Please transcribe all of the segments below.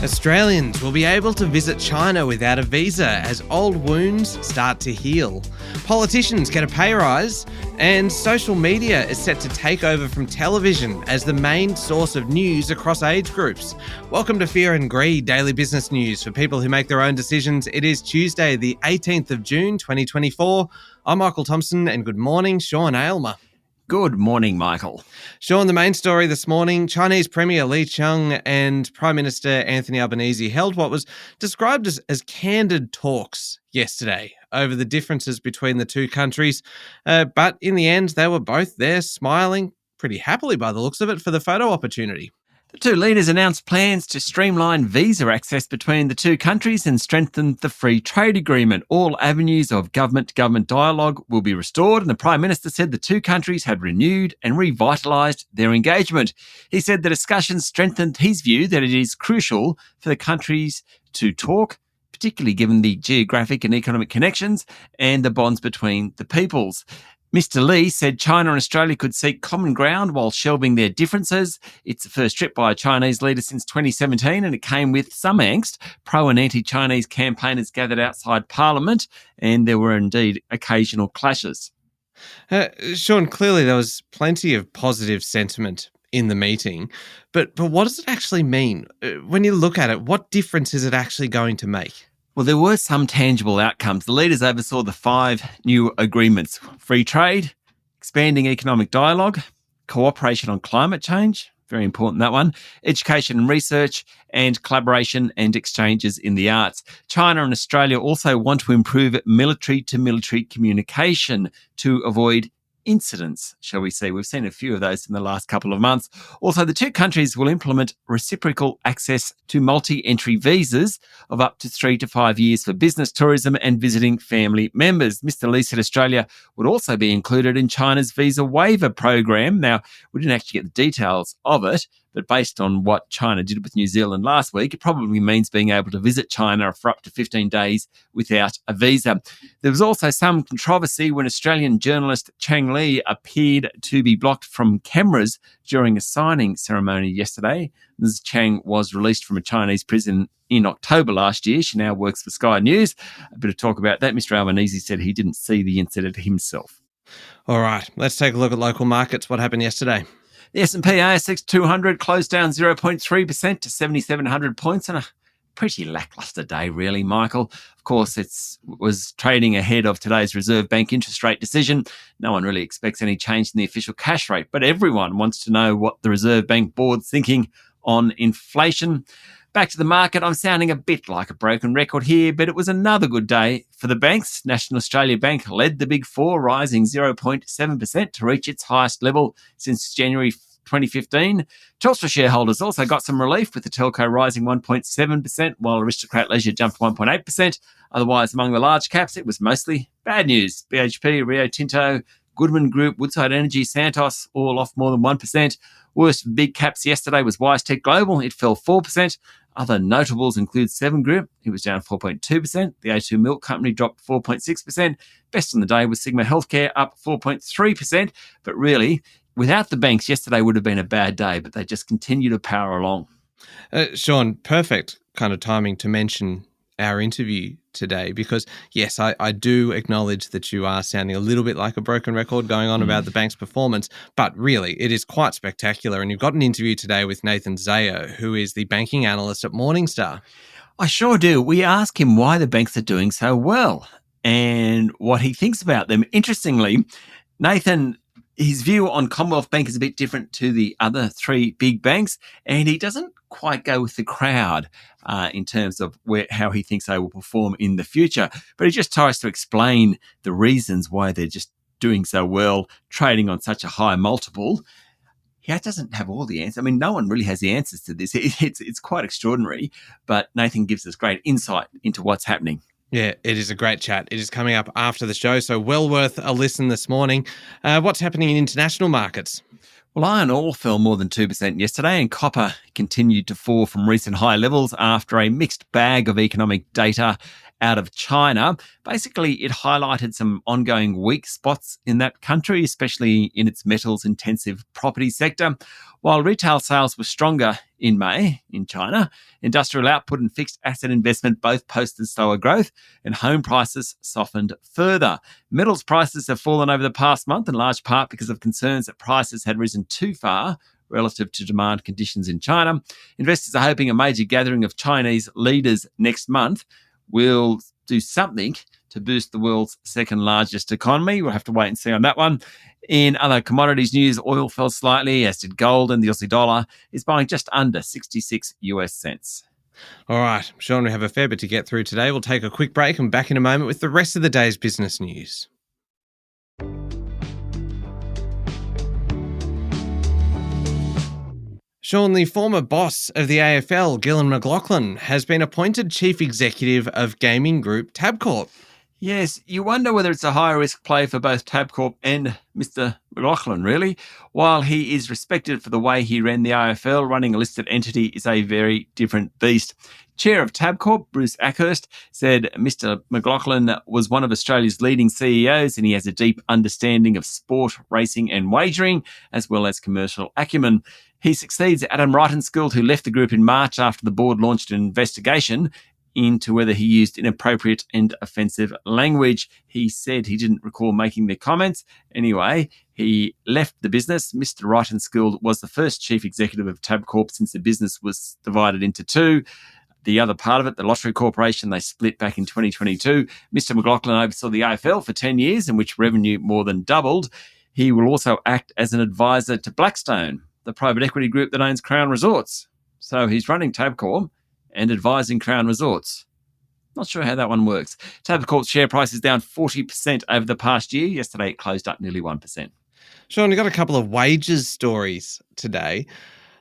Australians will be able to visit China without a visa as old wounds start to heal. Politicians get a pay rise, and social media is set to take over from television as the main source of news across age groups. Welcome to Fear and Greed, daily business news for people who make their own decisions. It is Tuesday, the 18th of June, 2024. I'm Michael Thompson, and good morning, Sean Aylmer. Good morning, Michael. Sean, the main story this morning, Chinese Premier Li Qiang and Prime Minister Anthony Albanese held what was described as candid talks yesterday over the differences between the two countries. But in the end, they were both there smiling pretty happily by the looks of it for the photo opportunity. The two leaders announced plans to streamline visa access between the two countries and strengthen the free trade agreement. All avenues of government-to-government dialogue will be restored, and the Prime Minister said the two countries had renewed and revitalised their engagement. He said the discussions strengthened his view that it is crucial for the countries to talk, particularly given the geographic and economic connections and the bonds between the peoples. Mr. Li said China and Australia could seek common ground while shelving their differences. It's the first trip by a Chinese leader since 2017, and it came with some angst. Pro- and anti-Chinese campaigners gathered outside Parliament, and there were indeed occasional clashes. Sean, clearly there was plenty of positive sentiment in the meeting, but what does it actually mean? When you look at it, what difference is it actually going to make? Well, there were some tangible outcomes. The leaders oversaw the 5 new agreements: free trade, expanding economic dialogue, cooperation on climate change, very important that one, education and research, and collaboration and exchanges in the arts. China and Australia also want to improve military-to-military communication to avoid incidents, shall we say. We've seen a few of those in the last couple of months. Also, the two countries will implement reciprocal access to multi-entry visas of up to 3 to 5 years for business, tourism and visiting family members. Mr. Li said Australia would also be included in China's visa waiver program. Now, we didn't actually get the details of it, but based on what China did with New Zealand last week, it probably means being able to visit China for up to 15 days without a visa. There was also some controversy when Australian journalist Chang Li appeared to be blocked from cameras during a signing ceremony yesterday. Ms. Chang was released from a Chinese prison in October last year. She now works for Sky News. A bit of talk about that. Mr. Albanese said he didn't see the incident himself. All right, let's take a look at local markets. What happened yesterday? The S&P ASX 200 closed down 0.3% to 7,700 points on a pretty lacklustre day, really, Michael. Of course, it was trading ahead of today's Reserve Bank interest rate decision. No one really expects any change in the official cash rate, but everyone wants to know what the Reserve Bank board's thinking on inflation. Back to the market, I'm sounding a bit like a broken record here, but it was another good day for the banks. National Australia Bank led the Big Four, rising 0.7% to reach its highest level since January 2015. Telstra shareholders also got some relief, with the telco rising 1.7%, while Aristocrat Leisure jumped 1.8%. Otherwise, among the large caps, it was mostly bad news. BHP, Rio Tinto, Goodman Group, Woodside Energy, Santos, all off more than 1%. Worst for big caps yesterday was WiseTech Global. It fell 4%. Other notables include Seven Group. It was down 4.2%. The A2 Milk Company dropped 4.6%. Best on the day was Sigma Healthcare, up 4.3%. But really, without the banks, yesterday would have been a bad day, but they just continue to power along. Sean, perfect kind of timing to mention our interview today, because yes, I do acknowledge that you are sounding a little bit like a broken record going on about the bank's performance, but really it is quite spectacular. And you've got an interview today with Nathan Zayo, who is the banking analyst at Morningstar. I sure do. We ask him why the banks are doing so well and what he thinks about them. Interestingly, Nathan, his view on Commonwealth Bank is a bit different to the other 3 big banks, and he doesn't quite go with the crowd in terms of how he thinks they will perform in the future. But he just tries to explain the reasons why they're just doing so well, trading on such a high multiple. He doesn't have all the answers. I mean, no one really has the answers to this. It's quite extraordinary, but Nathan gives us great insight into what's happening. Yeah, it is a great chat. It is coming up after the show, so well worth a listen this morning. What's happening in international markets? Well, iron ore fell more than 2% yesterday, and copper continued to fall from recent high levels after a mixed bag of economic data out of China. Basically, it highlighted some ongoing weak spots in that country, especially in its metals-intensive property sector. While retail sales were stronger in May in China. Industrial output and fixed asset investment both posted slower growth, and home prices softened further. Metals prices have fallen over the past month, in large part because of concerns that prices had risen too far relative to demand conditions in China. Investors are hoping a major gathering of Chinese leaders next month will do something to boost the world's second largest economy. We'll have to wait and see on that one. In other commodities news, oil fell slightly, as did gold, and the Aussie dollar is buying just under 66 US cents. All right, Sean, we have a fair bit to get through today. We'll take a quick break and back in a moment with the rest of the day's business news. Sean, the former boss of the AFL, Gillon McLachlan, has been appointed Chief Executive of gaming group Tabcorp. Yes, you wonder whether it's a high-risk play for both Tabcorp and Mr. McLachlan, really. While he is respected for the way he ran the AFL, running a listed entity is a very different beast. Chair of Tabcorp, Bruce Ackhurst, said Mr. McLachlan was one of Australia's leading CEOs and he has a deep understanding of sport, racing and wagering, as well as commercial acumen. He succeeds Adam Reitenskuld, who left the group in March after the board launched an investigation into whether he used inappropriate and offensive language. He said he didn't recall making the comments. Anyway, he left the business. Mr. Reitenskuld was the first chief executive of Tabcorp since the business was divided into two. The other part of it, the Lottery Corporation, they split back in 2022. Mr. McLachlan oversaw the AFL for 10 years, in which revenue more than doubled. He will also act as an advisor to Blackstone, the private equity group that owns Crown Resorts. So he's running Tabcorp and advising Crown Resorts. Not sure how that one works. Tabcorp's share price is down 40% over the past year. Yesterday, it closed up nearly 1%. Sean, you've got a couple of wages stories today.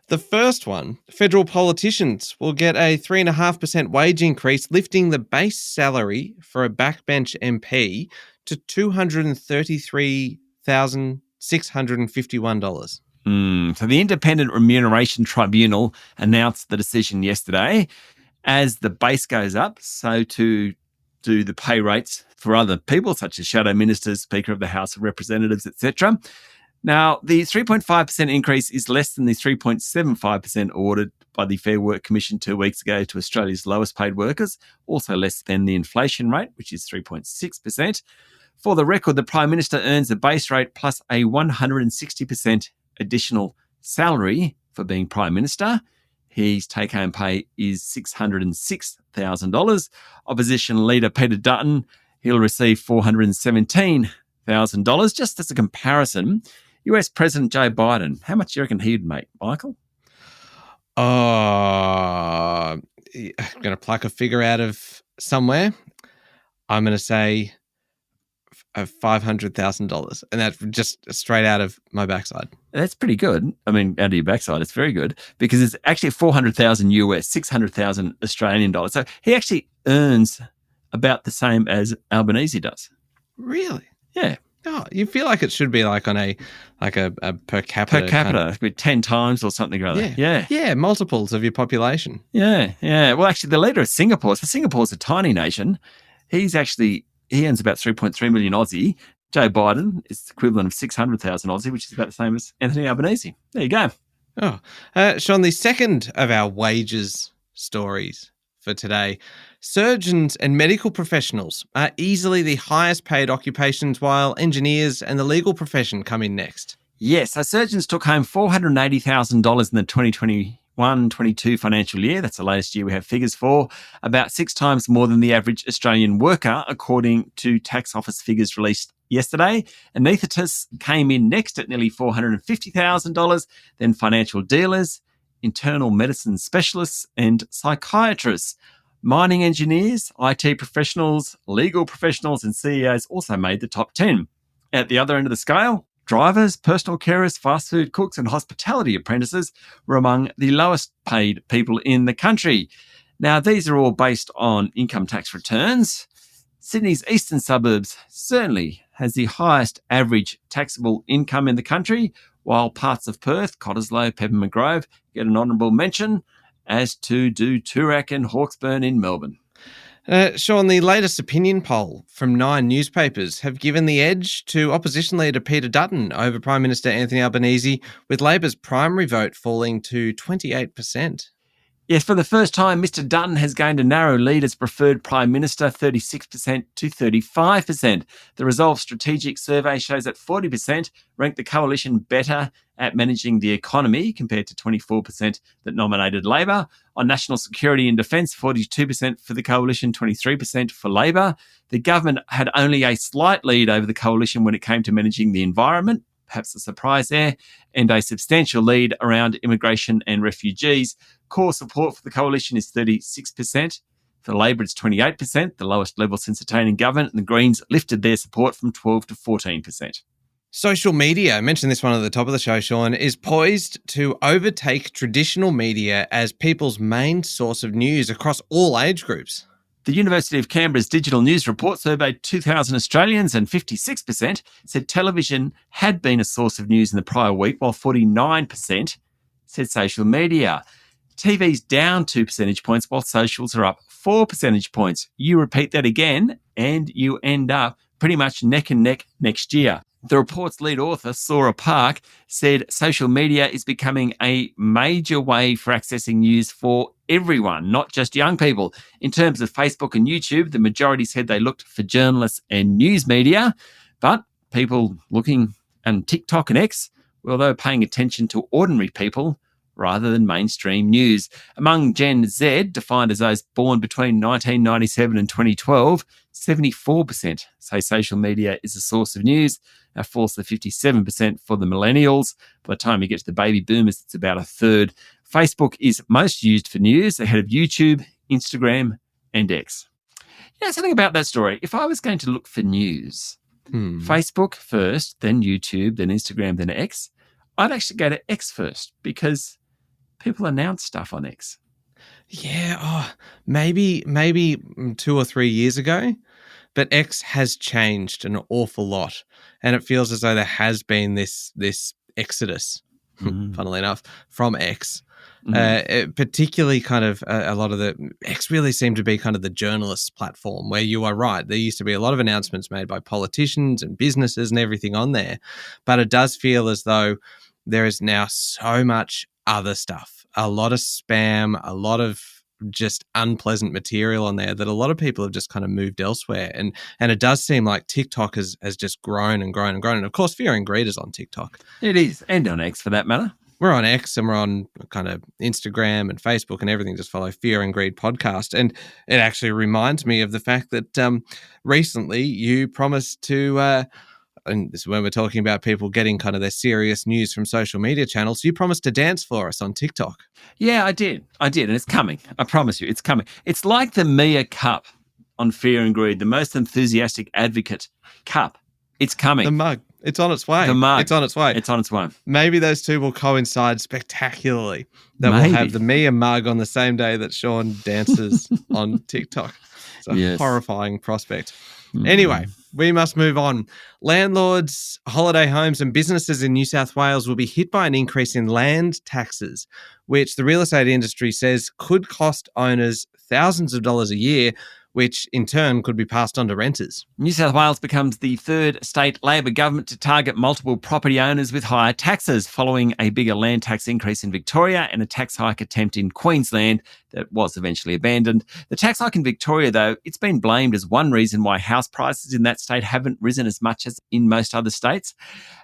The first one, federal politicians will get a 3.5% wage increase, lifting the base salary for a backbench MP to $233,651. So the Independent Remuneration Tribunal announced the decision yesterday. As the base goes up, so too do the pay rates for other people, such as shadow ministers, Speaker of the House of Representatives, etc. Now, the 3.5% increase is less than the 3.75% ordered by the Fair Work Commission 2 weeks ago to Australia's lowest paid workers, also less than the inflation rate, which is 3.6%. For the record, the Prime Minister earns a base rate plus a 160% additional salary for being Prime Minister. His take-home pay is $606,000. Opposition leader Peter Dutton, he'll receive $417,000. Just as a comparison, US President Joe Biden, how much do you reckon he'd make, Michael? I'm going to pluck a figure out of somewhere. I'm going to say $500,000, and that's just straight out of my backside. That's pretty good. I mean, out of your backside, it's very good because it's actually 400,000 US, 600,000 Australian dollars. So he actually earns about the same as Albanese does. Really? Yeah. Oh, you feel like it should be like on a per capita. Per capita, kind of, 10 times or something or other. Yeah, multiples of your population. Yeah. Well, actually, the leader of Singapore, so Singapore's a tiny nation. He earns about 3.3 million Aussie. Joe Biden is the equivalent of 600,000 Aussie, which is about the same as Anthony Albanese. There you go. Oh, Sean, the second of our wages stories for today. Surgeons and medical professionals are easily the highest paid occupations, while engineers and the legal profession come in next. Yes, so surgeons took home $480,000 in the 2021-22 financial year. That's the latest year we have figures for. About 6 times more than the average Australian worker, according to tax office figures released yesterday. Anaesthetists came in next at nearly $450,000, then financial dealers, internal medicine specialists and psychiatrists. Mining engineers, IT professionals, legal professionals and CEOs also made the top 10. At the other end of the scale, drivers, personal carers, fast food cooks and hospitality apprentices were among the lowest paid people in the country. Now, these are all based on income tax returns. Sydney's eastern suburbs certainly has the highest average taxable income in the country, while parts of Perth, Cottesloe, Peppermint Grove get an honourable mention, as to do Toorak and Hawkesbury in Melbourne. Sean, the latest opinion poll from 9 newspapers have given the edge to opposition leader Peter Dutton over Prime Minister Anthony Albanese, with Labor's primary vote falling to 28%. Yes, for the first time, Mr. Dutton has gained a narrow lead as preferred Prime Minister, 36% to 35%. The Resolve Strategic Survey shows that 40% ranked the coalition better at managing the economy compared to 24% that nominated Labor. On national security and defence, 42% for the coalition, 23% for Labor. The government had only a slight lead over the coalition when it came to managing the environment, perhaps a surprise there, and a substantial lead around immigration and refugees. Core support for the coalition is 36%. For Labor, it's 28%, the lowest level since attaining government, and the Greens lifted their support from 12 to 14%. Social media, I mentioned this one at the top of the show, Sean, is poised to overtake traditional media as people's main source of news across all age groups. The University of Canberra's Digital News Report surveyed 2,000 Australians, and 56% said television had been a source of news in the prior week, while 49% said social media. TV's down 2 percentage points, while socials are up 4 percentage points. You repeat that again, and you end up pretty much neck and neck next year. The report's lead author, Sora Park, said social media is becoming a major way for accessing news for everyone, not just young people. In terms of Facebook and YouTube, the majority said they looked for journalists and news media, but people looking on TikTok and X, well, they were paying attention to ordinary people rather than mainstream news. Among Gen Z, defined as those born between 1997 and 2012, 74% say social media is a source of news. That falls to 57% for the millennials. By the time you get to the baby boomers, it's about a third. Facebook is most used for news, ahead of YouTube, Instagram, and X. You know, something about that story. If I was going to look for news, Facebook first, then YouTube, then Instagram, then X, I'd actually go to X first because people announce stuff on X. Yeah, maybe 2 or 3 years ago, but X has changed an awful lot, and it feels as though there has been this exodus, funnily enough, from X. Particularly kind of a lot of the X really seemed to be kind of the journalists' platform, where you are right. There used to be a lot of announcements made by politicians and businesses and everything on there, but it does feel as though there is now so much other stuff, a lot of spam, a lot of just unpleasant material on there that a lot of people have just kind of moved elsewhere. And it does seem like TikTok has just grown and grown and grown. And of course, Fear and Greed is on TikTok. It is, and on X for that matter. We're on X and we're on kind of Instagram and Facebook and everything. Just follow Fear and Greed podcast. And it actually reminds me of the fact that recently you promised to, and this is when we're talking about people getting kind of their serious news from social media channels, you promised to dance for us on TikTok. Yeah, I did. And it's coming. I promise you, it's coming. It's like the Mia Cup on Fear and Greed, the most enthusiastic advocate cup. It's coming. The mug. It's on its way. The mug. It's on its way. It's on its way. Maybe those two will coincide spectacularly. That we'll have the Mia mug on the same day that Sean dances on TikTok. It's a horrifying prospect. Anyway, we must move on. Landlords, holiday homes and businesses in New South Wales will be hit by an increase in land taxes, which the real estate industry says could cost owners thousands of dollars a year, which in turn could be passed on to renters. New South Wales becomes the third state Labor government to target multiple property owners with higher taxes, following a bigger land tax increase in Victoria and a tax hike attempt in Queensland that was eventually abandoned. The tax hike in Victoria, though, it's been blamed as one reason why house prices in that state haven't risen as much as in most other states.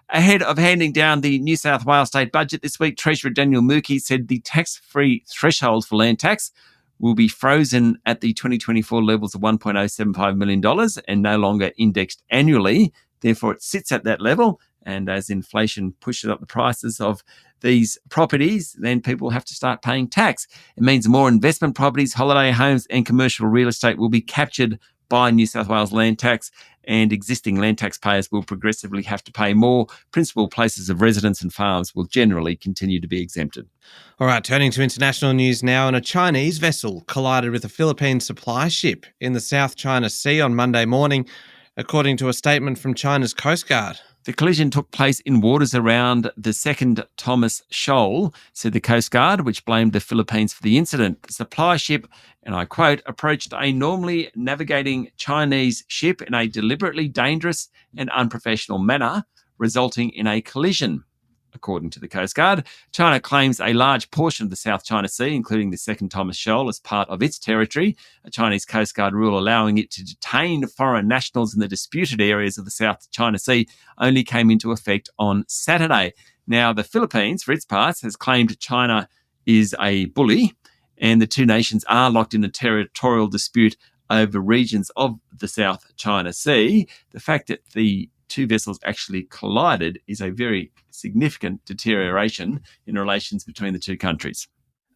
Ahead of handing down the New South Wales state budget this week, Treasurer Daniel Mookhey said the tax-free threshold for land tax will be frozen at the 2024 levels of $1.075 million and no longer indexed annually. Therefore, it sits at that level. And as inflation pushes up the prices of these properties, then people have to start paying tax. It means more investment properties, holiday homes and commercial real estate will be captured by New South Wales land tax, and existing land taxpayers will progressively have to pay more. Principal places of residence and farms will generally continue to be exempted. All right, turning to international news now, and a Chinese vessel collided with a Philippine supply ship in the South China Sea on Monday morning, according to a statement from China's Coast Guard. The collision took place in waters around the second Thomas Shoal, said the Coast Guard, which blamed the Philippines for the incident. The supply ship, and I quote, approached a normally navigating Chinese ship in a deliberately dangerous and unprofessional manner, resulting in a collision. According to the Coast Guard, China claims a large portion of the South China Sea, including the second Thomas Shoal, as part of its territory. A Chinese Coast Guard rule allowing it to detain foreign nationals in the disputed areas of the South China Sea only came into effect on Saturday. Now, the Philippines, for its part, has claimed China is a bully, and the two nations are locked in a territorial dispute over regions of the South China Sea. The fact that the two vessels actually collided is a very significant deterioration in relations between the two countries.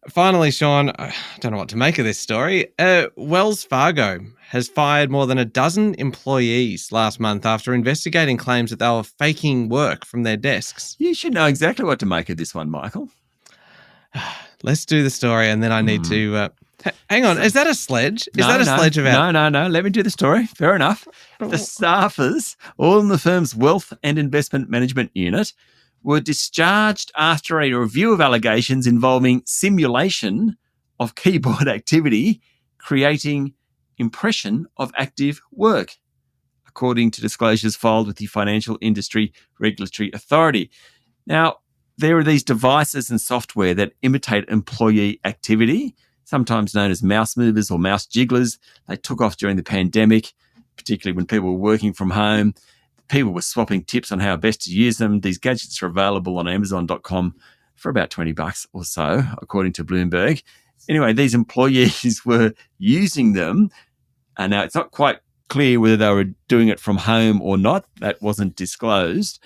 Finally, Sean, I don't know what to make of this story. Wells Fargo has fired more than a dozen employees last month after investigating claims that they were faking work from their desks. You should know exactly what to make of this one, Michael. Let's do the story, and then I need to... hang on, is that a sledge? Is that a sledge about... No. Let me do the story. Fair enough. The staffers, all in the firm's wealth and investment management unit, were discharged after a review of allegations involving simulation of keyboard activity, creating impression of active work, according to disclosures filed with the Financial Industry Regulatory Authority. Now, there are these devices and software that imitate employee activity, sometimes known as mouse movers or mouse jigglers. They took off during the pandemic, particularly when people were working from home. People were swapping tips on how best to use them. These gadgets are available on Amazon.com for about $20 or so, according to Bloomberg. Anyway, these employees were using them. And now it's not quite clear whether they were doing it from home or not. That wasn't disclosed.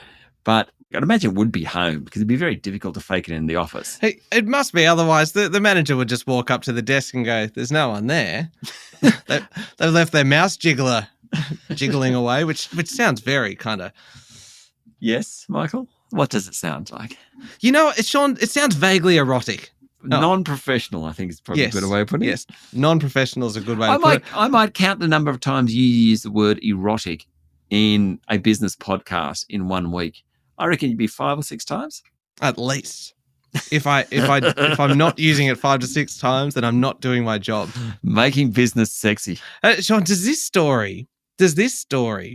But I'd imagine it would be home because it'd be very difficult to fake it in the office. Hey, it must be. Otherwise, the manager would just walk up to the desk and go, there's no one there. They've left their mouse jiggler jiggling away, which sounds very kind of... Yes, Michael? What does it sound like? You know, Sean, it sounds vaguely erotic. Non-professional, I think is probably a better way of putting it. Yes, non-professional is a good way to put it. I might count the number of times you use the word erotic in a business podcast in 1 week. I reckon you'd be 5 or 6 times. At least. If I'm not using it 5 to 6 times, then I'm not doing my job. Making business sexy. Sean, does this story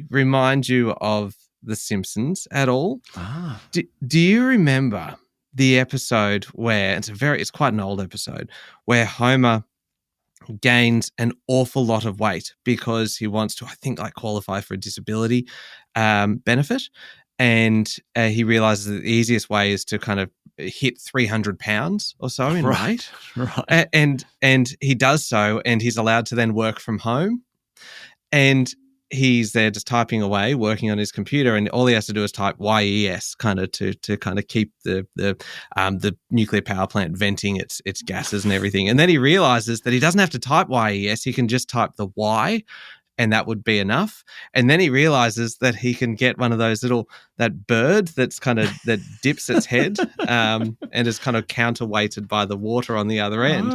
remind you of The Simpsons at all? Do you remember the episode where it's quite an old episode where Homer gains an awful lot of weight because he wants to, I think, qualify for a disability benefit. And he realizes that the easiest way is to kind of hit 300 pounds or so in weight. Right. And he does so, and he's allowed to then work from home. And he's there just typing away, working on his computer, and all he has to do is type YES kind of to kind of keep the nuclear power plant venting its gases and everything. And then he realizes that he doesn't have to type YES, he can just type the Y, and that would be enough. And then he realizes that he can get one of those that bird that dips its head and is kind of counterweighted by the water on the other end.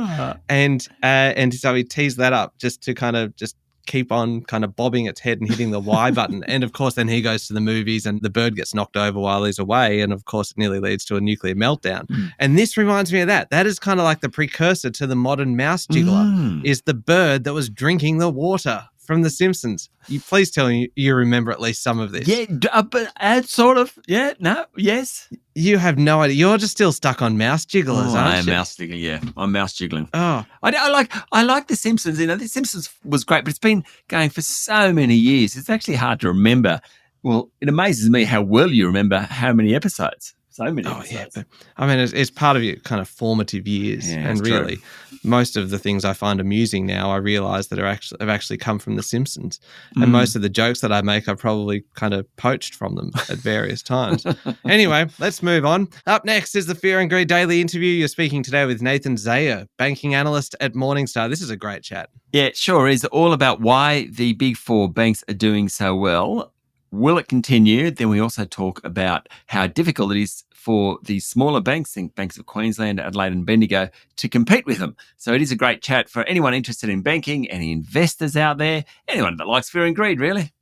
And so he teased that up just to kind of just keep on kind of bobbing its head and hitting the Y button. And of course, then he goes to the movies and the bird gets knocked over while he's away. And of course, it nearly leads to a nuclear meltdown. And this reminds me of that. That is kind of like the precursor to the modern mouse jiggler, is the bird that was drinking the water from The Simpsons. You please tell me you remember at least some of this. Yeah, but sort of. Yeah, no, yes. You have no idea. You're just still stuck on mouse jigglers, aren't you? I am mouse jiggling, yeah. I'm mouse jiggling. Oh. I like The Simpsons. You know, The Simpsons was great, but it's been going for so many years. It's actually hard to remember. Well, it amazes me how well you remember how many episodes. So many episodes. Yeah, but I mean, it's part of your kind of formative years, and really, most of the things I find amusing now, I realise that have actually come from The Simpsons, and most of the jokes that I make, I've probably kind of poached from them at various times. Anyway, let's move on. Up next is the Fear and Greed Daily Interview. You're speaking today with Nathan Zayer, banking analyst at Morningstar. This is a great chat. Yeah, it sure is. All about why the big four banks are doing so well. Will it continue? Then we also talk about how difficult it is for the smaller banks, think Banks of Queensland, Adelaide and Bendigo, to compete with them. So it is a great chat for anyone interested in banking, any investors out there, anyone that likes fear and greed, really.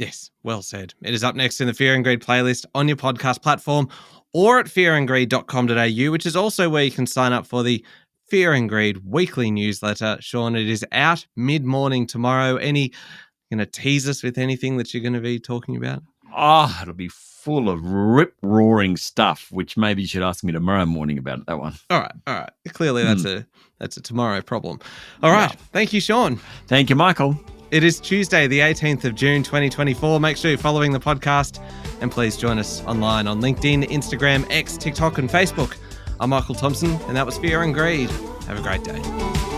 Yes, well said. It is up next in the Fear and Greed playlist on your podcast platform or at fearandgreed.com.au, which is also where you can sign up for the Fear and Greed weekly newsletter. Sean, it is out mid-morning tomorrow. Going to tease us with anything that you're going to be talking about? Oh, it'll be full of rip-roaring stuff, which maybe you should ask me tomorrow morning about that one. All right. Clearly, that's a tomorrow problem. All right. Yeah. Thank you, Sean. Thank you, Michael. It is Tuesday, the 18th of June, 2024. Make sure you're following the podcast and please join us online on LinkedIn, Instagram, X, TikTok and Facebook. I'm Michael Thompson and that was Fear and Greed. Have a great day.